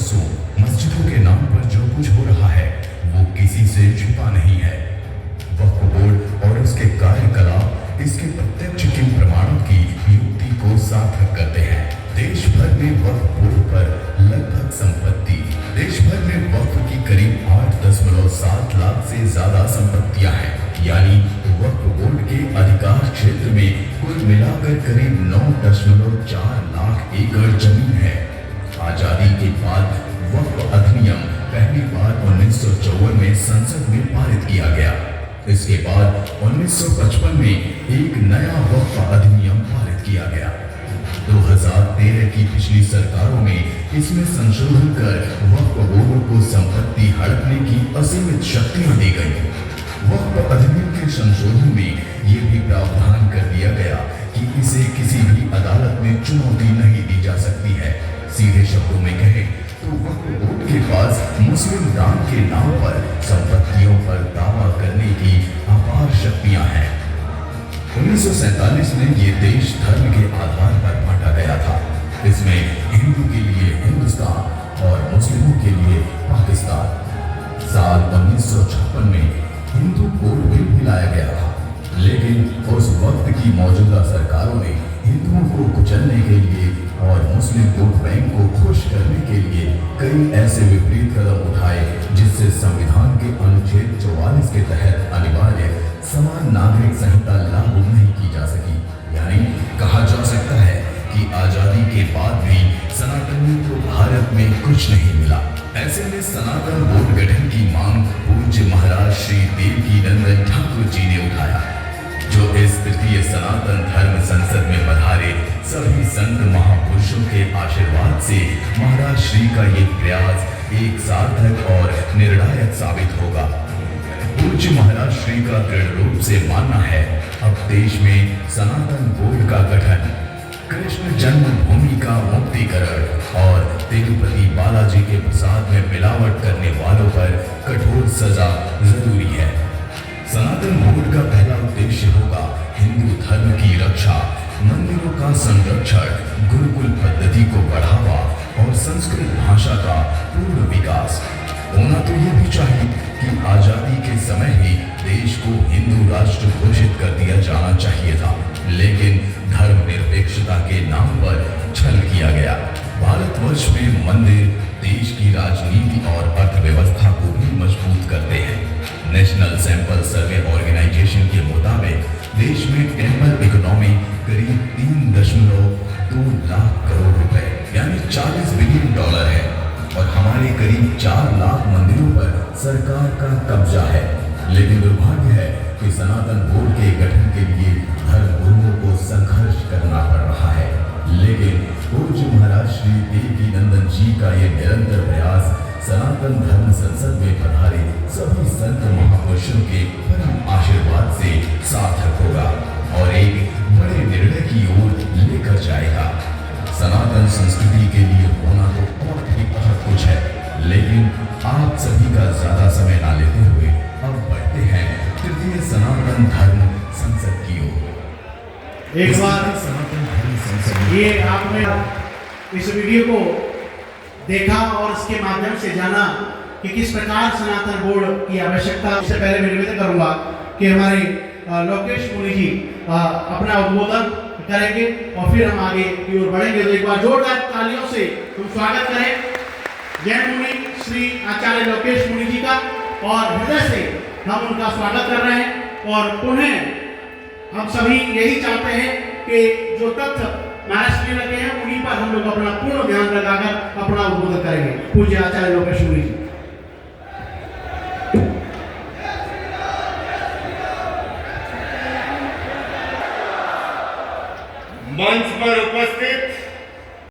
बरसों मस्जिदों के नाम पर जो कुछ हो रहा है वो किसी से छिपा नहीं है। वक्फ बोर्ड और उसके कार्यकलाप इसके प्रत्यक्ष के प्रमाणों की युक्ति को सार्थक करते हैं। देश भर में वक्फ बोर्ड पर लगभग संपत्ति देश भर में वक्फ की करीब 8.7 लाख से ज्यादा संपत्तियां हैं। यानी वक्फ बोर्ड के अधिकार क्षेत्र में कुल मिलाकर करीब 9.4 लाख एकड़ जमीन है। आजादी के बाद वक्फ अधिनियम पहली बार 1954 में संसद में पारित किया गया। इसके बाद 1955 में एक नया वक्फ अधिनियम पारित किया गया। 2013 की पिछली सरकारों ने इसमें संशोधन कर वक्फ बोर्डों को संपत्ति हड़पने की असीमित शक्तियां दी गई। वक्फ अधिनियम के संशोधन में ये भी प्रावधान कर दिया गया कि इसे किसी भी अदालत में चुनौती नहीं दी जा सकती है। सीधे शब्दों में कहें तो वक्फ बोर्ड के पास मुस्लिम दान के नाम पर संपत्तियों पर दावा करने की अपार शक्तियां हैं। 1947 में ये देश धर्म के आधार पर बांटा गया था। इसमें हिंदू के लिए हिंदुस्तान और मुस्लिमों के लिए पाकिस्तान। साल 1956 में हिंदू कोड बिल भी लाया गया था, लेकिन उस वक्त की मौजूदा सरकारों ने हिंदुओं को कुचलने के लिए और मुस्लिम वोट बैंक को खुश करने के लिए कई ऐसे विपरीत कदम उठाए जिससे संविधान के अनुच्छेद 44 के तहत अनिवार्य समान नागरिक संहिता लागू नहीं की जा सकी। यानी कहा जा सकता है कि आजादी के बाद भी सनातनियों को भारत में कुछ नहीं मिला। ऐसे में सनातन बोर्ड गठन की मांग पूज्य महाराज श्री देवकीनंदन ठाकुर जी ने उठाया, जो इस तृतीय सनातन धर्म संसद में पधारे सभी संत महापुरुषों के आशीर्वाद से महाराज श्री का ये प्रयास एक सार्थक और निर्णायक साबित होगा। पूज्य महाराज श्री का दृढ़ रूप से मानना है अब देश में सनातन बोर्ड का गठन, कृष्ण जन्मभूमि का मुक्तिकरण और तिरुपति बालाजी के प्रसाद में मिलावट करने वालों पर कठोर सजा जरूरी है। सनातन बोर्ड का पहला उद्देश्य होगा हिंदू धर्म की रक्षा, मंदिरों का संरक्षण, गुरुकुल पद्धति को बढ़ावा और संस्कृत भाषा का पूर्ण विकास। होना तो यह भी चाहिए कि आजादी के समय ही देश को हिंदू राष्ट्र घोषित कर दिया जाना चाहिए था, लेकिन धर्मनिरपेक्षता के नाम पर छल किया गया। भारतवर्ष में मंदिर देश की राजनीति और अर्थव्यवस्था को भी मजबूत करते हैं। नेशनल सैंपल सर्वे ऑर्गेनाइजेशन के मुताबिक देश में टेम्पल इकोनॉमी करीब 3.2 लाख करोड़ रुपए यानी 40 बिलियन डॉलर है और हमारे करीब 4 लाख मंदिरों पर सरकार का कब्जा है। लेकिन दुर्भाग्य है कि सनातन बोर्ड के गठन के लिए धर्म गुरुओं को संघर्ष करना पड़ रहा है। लेकिन पूज्य महाराज श्री देवकीनंदन जी का ये निरंतर प्रयास सनातन धर्म संसद में पधारे सभी संत महापुरुषों के परम आशीर्वाद से सार्थक होगा और एक बड़े निर्णय की ओर लेकर जाएगा। सनातन संस्कृति के लिए होना तो और भी बहुत कुछ है, लेकिन आप सभी का ज्यादा समय ना लेते हुए अब बढ़ते हैं तृतीय सनातन धर्म संसद की ओर। एक बार सनातन धर्म संसद ये आपने इस वीडियो को देखा और इसके माध्यम से जाना कि किस प्रकार सनातन बोर्ड की आवश्यकता। इससे पहले मैं निवेदन करूंगा कि हमारे लोकेश मुनि जी अपना उद्बोधन करेंगे और फिर हम आगे की ओर बढ़ेंगे। तो एक बार जोरदार तालियों से तुम स्वागत करें जैन मुनि श्री आचार्य लोकेश मुनि जी का, और हृदय से हम उनका स्वागत कर रहे हैं। और पुनः हम सभी यही चाहते हैं कि जो तथ्य महाराष्ट्र लगे हैं उन्हीं पर हम लोग अपना पूर्ण ध्यान लगाकर अपना उद्बोधन करेंगे। पूज्य आचार्य लोकेश मुनि जी। मंच पर उपस्थित